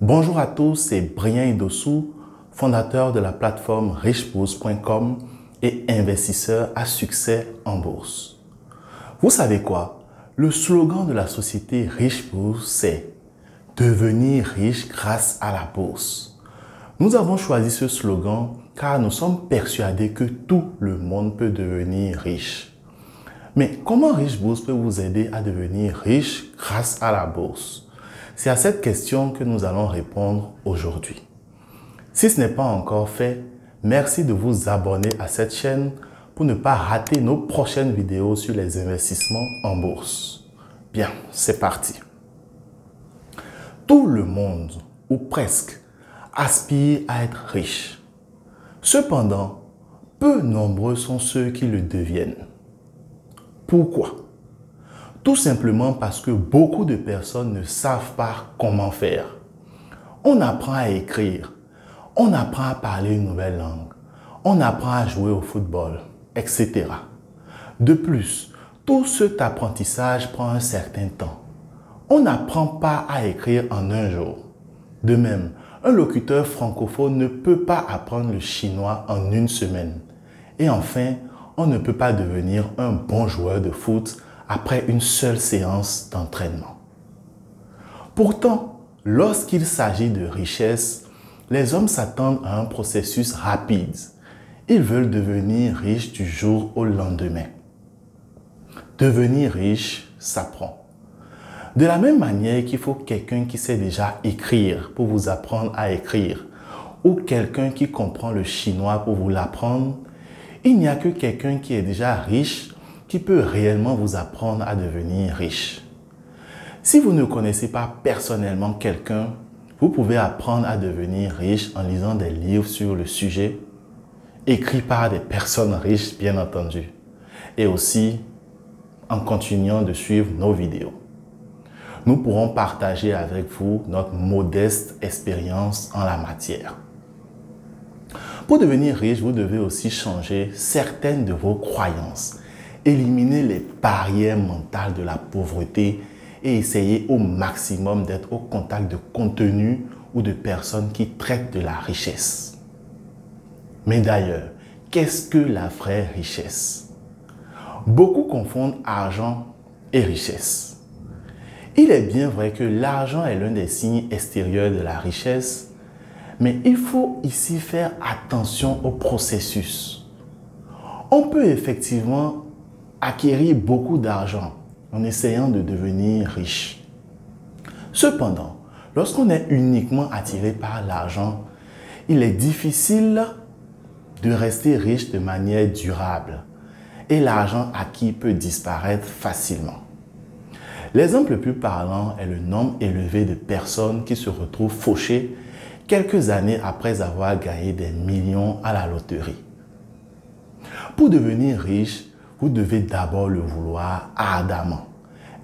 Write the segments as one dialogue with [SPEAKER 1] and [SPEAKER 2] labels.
[SPEAKER 1] Bonjour à tous, c'est Brian Idossou, fondateur de la plateforme richebourse.com et investisseur à succès en bourse. Vous savez quoi? Le slogan de la société Riche Bourse, c'est « Devenir riche grâce à la bourse ». Nous avons choisi ce slogan car nous sommes persuadés que tout le monde peut devenir riche. Mais comment Riche Bourse peut vous aider à devenir riche grâce à la bourse? C'est à cette question que nous allons répondre aujourd'hui. Si ce n'est pas encore fait, merci de vous abonner à cette chaîne pour ne pas rater nos prochaines vidéos sur les investissements en bourse. Bien, c'est parti. Tout le monde, ou presque, aspire à être riche. Cependant, peu nombreux sont ceux qui le deviennent. Pourquoi? Tout simplement parce que beaucoup de personnes ne savent pas comment faire. On apprend à écrire, on apprend à parler une nouvelle langue, on apprend à jouer au football, etc. De plus, tout cet apprentissage prend un certain temps. On n'apprend pas à écrire en un jour. De même, un locuteur francophone ne peut pas apprendre le chinois en une semaine. Et enfin, on ne peut pas devenir un bon joueur de foot après une seule séance d'entraînement. Pourtant, lorsqu'il s'agit de richesse, les hommes s'attendent à un processus rapide. Ils veulent devenir riches du jour au lendemain. Devenir riche s'apprend. De la même manière qu'il faut quelqu'un qui sait déjà écrire pour vous apprendre à écrire, ou quelqu'un qui comprend le chinois pour vous l'apprendre, il n'y a que quelqu'un qui est déjà riche qui peut réellement vous apprendre à devenir riche. Si vous ne connaissez pas personnellement quelqu'un, vous pouvez apprendre à devenir riche en lisant des livres sur le sujet, écrits par des personnes riches bien entendu, et aussi en continuant de suivre nos vidéos. Nous pourrons partager avec vous notre modeste expérience en la matière. Pour devenir riche, vous devez aussi changer certaines de vos croyances, éliminer les barrières mentales de la pauvreté et essayer au maximum d'être au contact de contenus ou de personnes qui traitent de la richesse. Mais d'ailleurs, qu'est-ce que la vraie richesse? Beaucoup confondent argent et richesse. Il est bien vrai que l'argent est l'un des signes extérieurs de la richesse, mais il faut ici faire attention au processus. On peut effectivement acquérir beaucoup d'argent en essayant de devenir riche. Cependant, lorsqu'on est uniquement attiré par l'argent, il est difficile de rester riche de manière durable et l'argent acquis peut disparaître facilement. L'exemple le plus parlant est le nombre élevé de personnes qui se retrouvent fauchées quelques années après avoir gagné des millions à la loterie. Pour devenir riche, vous devez d'abord le vouloir ardemment,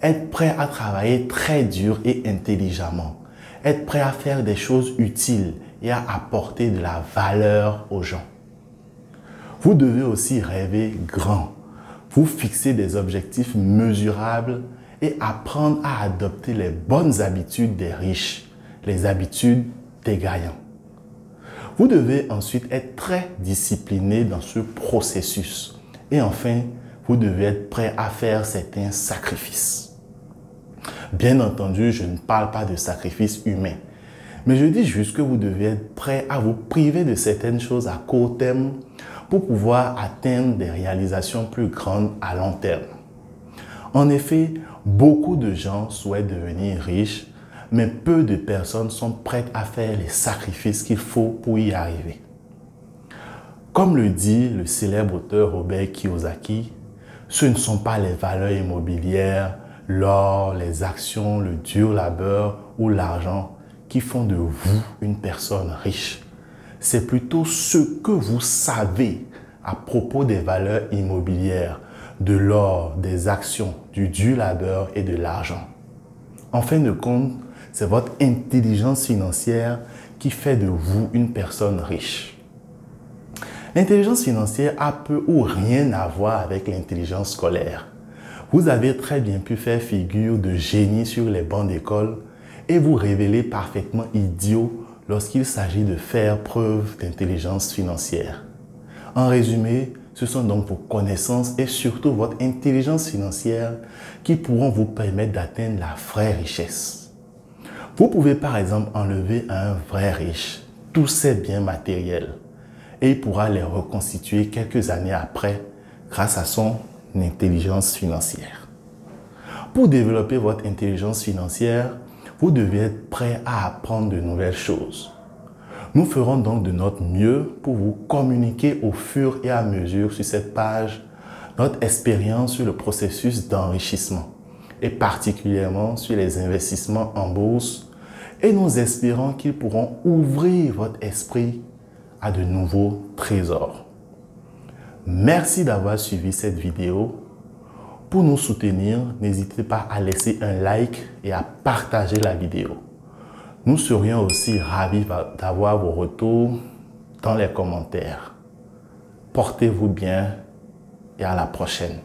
[SPEAKER 1] être prêt à travailler très dur et intelligemment, être prêt à faire des choses utiles et à apporter de la valeur aux gens. Vous devez aussi rêver grand, vous fixer des objectifs mesurables et apprendre à adopter les bonnes habitudes des riches, les habitudes des gagnants. Vous devez ensuite être très discipliné dans ce processus. Et enfin, vous devez être prêt à faire certains sacrifices. Bien entendu, je ne parle pas de sacrifices humains. Mais je dis juste que vous devez être prêt à vous priver de certaines choses à court terme pour pouvoir atteindre des réalisations plus grandes à long terme. En effet, beaucoup de gens souhaitent devenir riches, mais peu de personnes sont prêtes à faire les sacrifices qu'il faut pour y arriver. Comme le dit le célèbre auteur Robert Kiyosaki, ce ne sont pas les valeurs immobilières, l'or, les actions, le dur labeur ou l'argent qui font de vous une personne riche. C'est plutôt ce que vous savez à propos des valeurs immobilières, de l'or, des actions, du dur labeur et de l'argent. En fin de compte, c'est votre intelligence financière qui fait de vous une personne riche. L'intelligence financière a peu ou rien à voir avec l'intelligence scolaire. Vous avez très bien pu faire figure de génie sur les bancs d'école, et vous révéler parfaitement idiot lorsqu'il s'agit de faire preuve d'intelligence financière. En résumé, ce sont donc vos connaissances et surtout votre intelligence financière qui pourront vous permettre d'atteindre la vraie richesse. Vous pouvez par exemple enlever à un vrai riche tous ses biens matériels et il pourra les reconstituer quelques années après grâce à son intelligence financière. Pour développer votre intelligence financière, vous devez être prêt à apprendre de nouvelles choses. Nous ferons donc de notre mieux pour vous communiquer au fur et à mesure sur cette page notre expérience sur le processus d'enrichissement et particulièrement sur les investissements en bourse, et nous espérons qu'ils pourront ouvrir votre esprit à de nouveaux trésors. Merci d'avoir suivi cette vidéo. Pour nous soutenir, n'hésitez pas à laisser un like et à partager la vidéo. Nous serions aussi ravis d'avoir vos retours dans les commentaires. Portez-vous bien et à la prochaine.